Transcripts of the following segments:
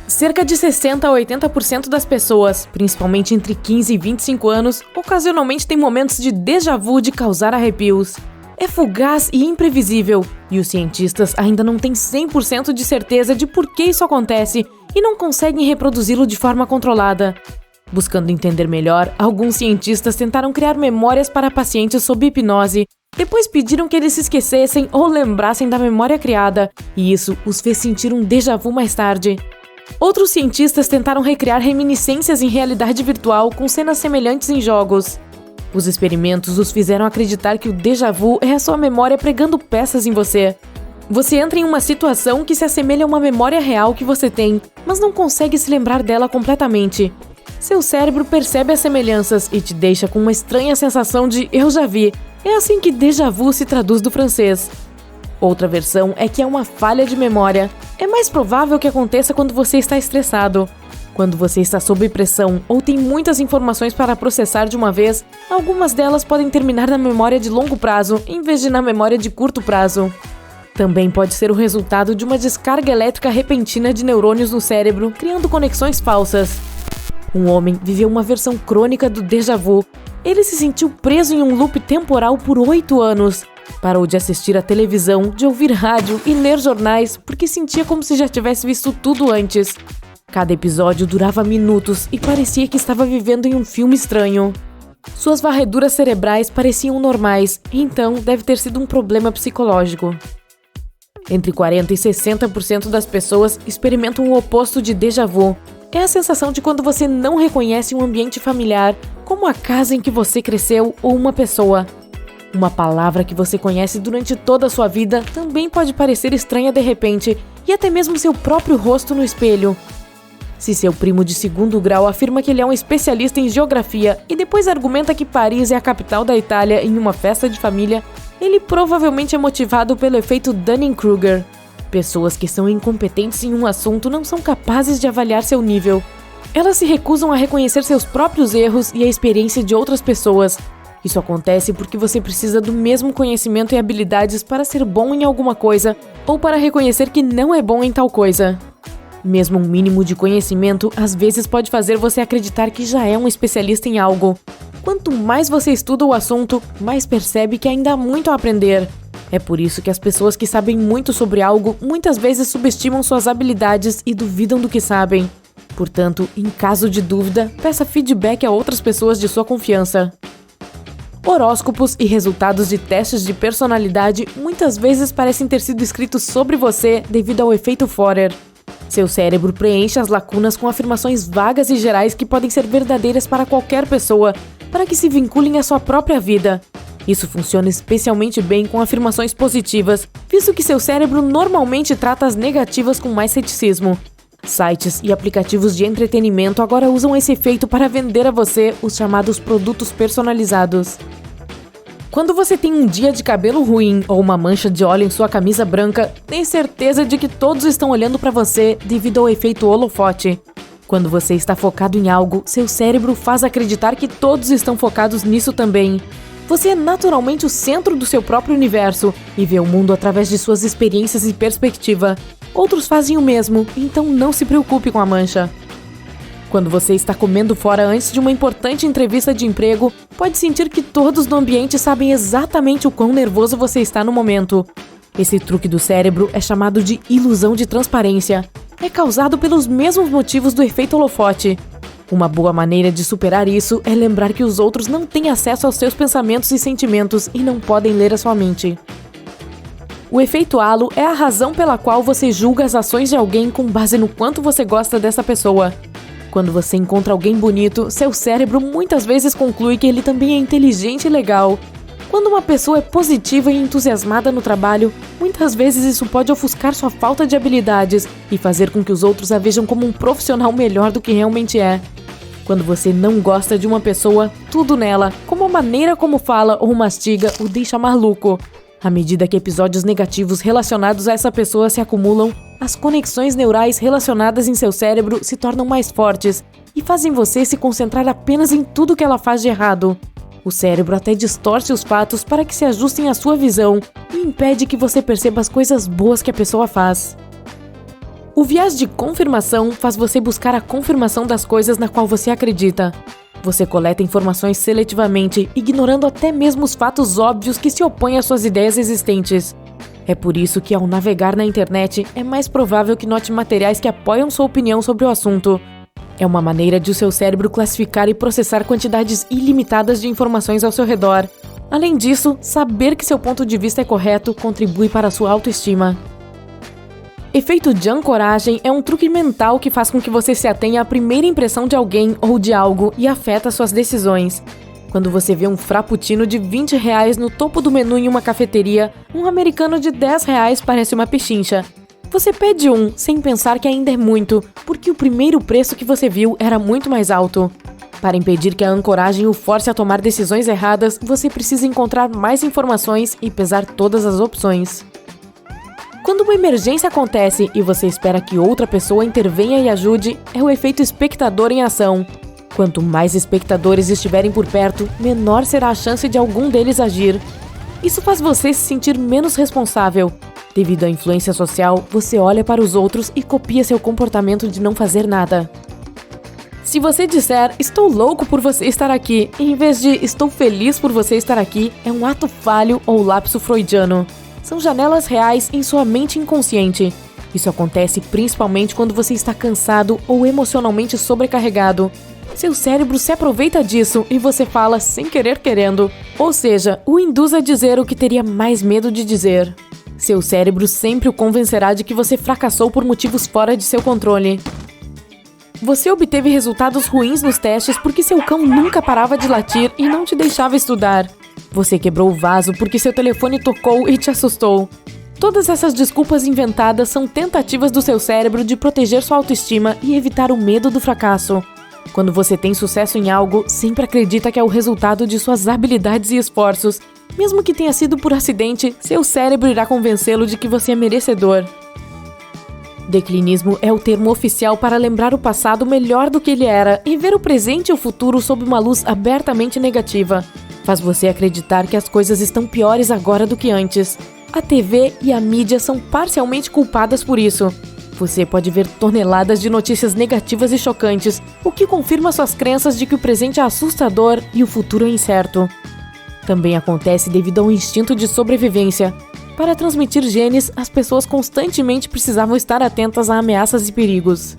Cerca de 60 a 80% das pessoas, principalmente entre 15 e 25 anos, ocasionalmente têm momentos de déjà vu de causar arrepios. É fugaz e imprevisível, e os cientistas ainda não têm 100% de certeza de por que isso acontece e não conseguem reproduzi-lo de forma controlada. Buscando entender melhor, alguns cientistas tentaram criar memórias para pacientes sob hipnose, depois pediram que eles se esquecessem ou lembrassem da memória criada, e isso os fez sentir um déjà vu mais tarde. Outros cientistas tentaram recriar reminiscências em realidade virtual com cenas semelhantes em jogos. Os experimentos os fizeram acreditar que o déjà vu é a sua memória pregando peças em você. Você entra em uma situação que se assemelha a uma memória real que você tem, mas não consegue se lembrar dela completamente. Seu cérebro percebe as semelhanças e te deixa com uma estranha sensação de "eu já vi". É assim que déjà vu se traduz do francês. Outra versão é que é uma falha de memória. É mais provável que aconteça quando você está estressado. Quando você está sob pressão ou tem muitas informações para processar de uma vez, algumas delas podem terminar na memória de longo prazo, em vez de na memória de curto prazo. Também pode ser o resultado de uma descarga elétrica repentina de neurônios no cérebro, criando conexões falsas. Um homem viveu uma versão crônica do déjà vu. Ele se sentiu preso em um loop temporal por 8 anos. Parou de assistir à televisão, de ouvir rádio e ler jornais, porque sentia como se já tivesse visto tudo antes. Cada episódio durava minutos e parecia que estava vivendo em um filme estranho. Suas varreduras cerebrais pareciam normais, então deve ter sido um problema psicológico. Entre 40% e 60% das pessoas experimentam o oposto de déjà vu. É a sensação de quando você não reconhece um ambiente familiar, como a casa em que você cresceu ou uma pessoa. Uma palavra que você conhece durante toda a sua vida também pode parecer estranha de repente, e até mesmo seu próprio rosto no espelho. Se seu primo de segundo grau afirma que ele é um especialista em geografia e depois argumenta que Paris é a capital da Itália em uma festa de família, ele provavelmente é motivado pelo efeito Dunning-Kruger. Pessoas que são incompetentes em um assunto não são capazes de avaliar seu nível. Elas se recusam a reconhecer seus próprios erros e a experiência de outras pessoas. Isso acontece porque você precisa do mesmo conhecimento e habilidades para ser bom em alguma coisa ou para reconhecer que não é bom em tal coisa. Mesmo um mínimo de conhecimento, às vezes pode fazer você acreditar que já é um especialista em algo. Quanto mais você estuda o assunto, mais percebe que ainda há muito a aprender. É por isso que as pessoas que sabem muito sobre algo muitas vezes subestimam suas habilidades e duvidam do que sabem. Portanto, em caso de dúvida, peça feedback a outras pessoas de sua confiança. Horóscopos e resultados de testes de personalidade muitas vezes parecem ter sido escritos sobre você devido ao efeito Forer. Seu cérebro preenche as lacunas com afirmações vagas e gerais que podem ser verdadeiras para qualquer pessoa, para que se vinculem à sua própria vida. Isso funciona especialmente bem com afirmações positivas, visto que seu cérebro normalmente trata as negativas com mais ceticismo. Sites e aplicativos de entretenimento agora usam esse efeito para vender a você os chamados produtos personalizados. Quando você tem um dia de cabelo ruim ou uma mancha de óleo em sua camisa branca, tem certeza de que todos estão olhando para você devido ao efeito holofote. Quando você está focado em algo, seu cérebro faz acreditar que todos estão focados nisso também. Você é naturalmente o centro do seu próprio universo e vê o mundo através de suas experiências e perspectiva. Outros fazem o mesmo, então não se preocupe com a mancha. Quando você está comendo fora antes de uma importante entrevista de emprego, pode sentir que todos no ambiente sabem exatamente o quão nervoso você está no momento. Esse truque do cérebro é chamado de ilusão de transparência. É causado pelos mesmos motivos do efeito holofote. Uma boa maneira de superar isso é lembrar que os outros não têm acesso aos seus pensamentos e sentimentos e não podem ler a sua mente. O efeito halo é a razão pela qual você julga as ações de alguém com base no quanto você gosta dessa pessoa. Quando você encontra alguém bonito, seu cérebro muitas vezes conclui que ele também é inteligente e legal. Quando uma pessoa é positiva e entusiasmada no trabalho, muitas vezes isso pode ofuscar sua falta de habilidades e fazer com que os outros a vejam como um profissional melhor do que realmente é. Quando você não gosta de uma pessoa, tudo nela, como a maneira como fala ou mastiga, o deixa maluco. À medida que episódios negativos relacionados a essa pessoa se acumulam, as conexões neurais relacionadas em seu cérebro se tornam mais fortes e fazem você se concentrar apenas em tudo que ela faz de errado. O cérebro até distorce os fatos para que se ajustem à sua visão e impede que você perceba as coisas boas que a pessoa faz. O viés de confirmação faz você buscar a confirmação das coisas na qual você acredita. Você coleta informações seletivamente, ignorando até mesmo os fatos óbvios que se opõem às suas ideias existentes. É por isso que, ao navegar na internet, é mais provável que note materiais que apoiam sua opinião sobre o assunto. É uma maneira de o seu cérebro classificar e processar quantidades ilimitadas de informações ao seu redor. Além disso, saber que seu ponto de vista é correto contribui para a sua autoestima. Efeito de ancoragem é um truque mental que faz com que você se atenha à primeira impressão de alguém ou de algo e afeta suas decisões. Quando você vê um frappuccino de R$20 no topo do menu em uma cafeteria, um americano de R$10 parece uma pechincha. Você pede um, sem pensar que ainda é muito, porque o primeiro preço que você viu era muito mais alto. Para impedir que a ancoragem o force a tomar decisões erradas, você precisa encontrar mais informações e pesar todas as opções. Quando uma emergência acontece e você espera que outra pessoa intervenha e ajude, é o efeito espectador em ação. Quanto mais espectadores estiverem por perto, menor será a chance de algum deles agir. Isso faz você se sentir menos responsável. Devido à influência social, você olha para os outros e copia seu comportamento de não fazer nada. Se você disser, estou louco por você estar aqui, em vez de estou feliz por você estar aqui, é um ato falho ou lapso freudiano. São janelas reais em sua mente inconsciente. Isso acontece principalmente quando você está cansado ou emocionalmente sobrecarregado. Seu cérebro se aproveita disso e você fala sem querer querendo, ou seja, o induz a dizer o que teria mais medo de dizer. Seu cérebro sempre o convencerá de que você fracassou por motivos fora de seu controle. Você obteve resultados ruins nos testes porque seu cão nunca parava de latir e não te deixava estudar. Você quebrou o vaso porque seu telefone tocou e te assustou. Todas essas desculpas inventadas são tentativas do seu cérebro de proteger sua autoestima e evitar o medo do fracasso. Quando você tem sucesso em algo, sempre acredita que é o resultado de suas habilidades e esforços. Mesmo que tenha sido por acidente, seu cérebro irá convencê-lo de que você é merecedor. Declinismo é o termo oficial para lembrar o passado melhor do que ele era e ver o presente e o futuro sob uma luz abertamente negativa. Faz você acreditar que as coisas estão piores agora do que antes. A TV e a mídia são parcialmente culpadas por isso. Você pode ver toneladas de notícias negativas e chocantes, o que confirma suas crenças de que o presente é assustador e o futuro é incerto. Também acontece devido ao instinto de sobrevivência. Para transmitir genes, as pessoas constantemente precisavam estar atentas a ameaças e perigos.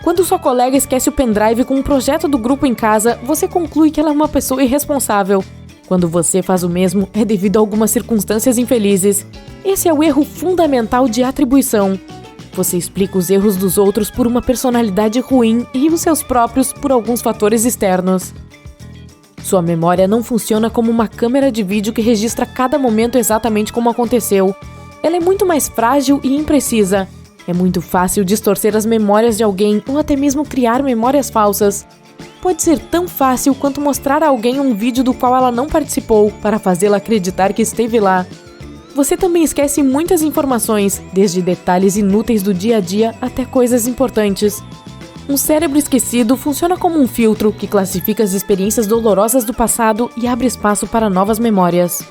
Quando sua colega esquece o pendrive com um projeto do grupo em casa, você conclui que ela é uma pessoa irresponsável. Quando você faz o mesmo, é devido a algumas circunstâncias infelizes. Esse é o erro fundamental de atribuição. Você explica os erros dos outros por uma personalidade ruim e os seus próprios por alguns fatores externos. Sua memória não funciona como uma câmera de vídeo que registra cada momento exatamente como aconteceu. Ela é muito mais frágil e imprecisa. É muito fácil distorcer as memórias de alguém ou até mesmo criar memórias falsas. Pode ser tão fácil quanto mostrar a alguém um vídeo do qual ela não participou para fazê-la acreditar que esteve lá. Você também esquece muitas informações, desde detalhes inúteis do dia a dia até coisas importantes. Um cérebro esquecido funciona como um filtro que classifica as experiências dolorosas do passado e abre espaço para novas memórias.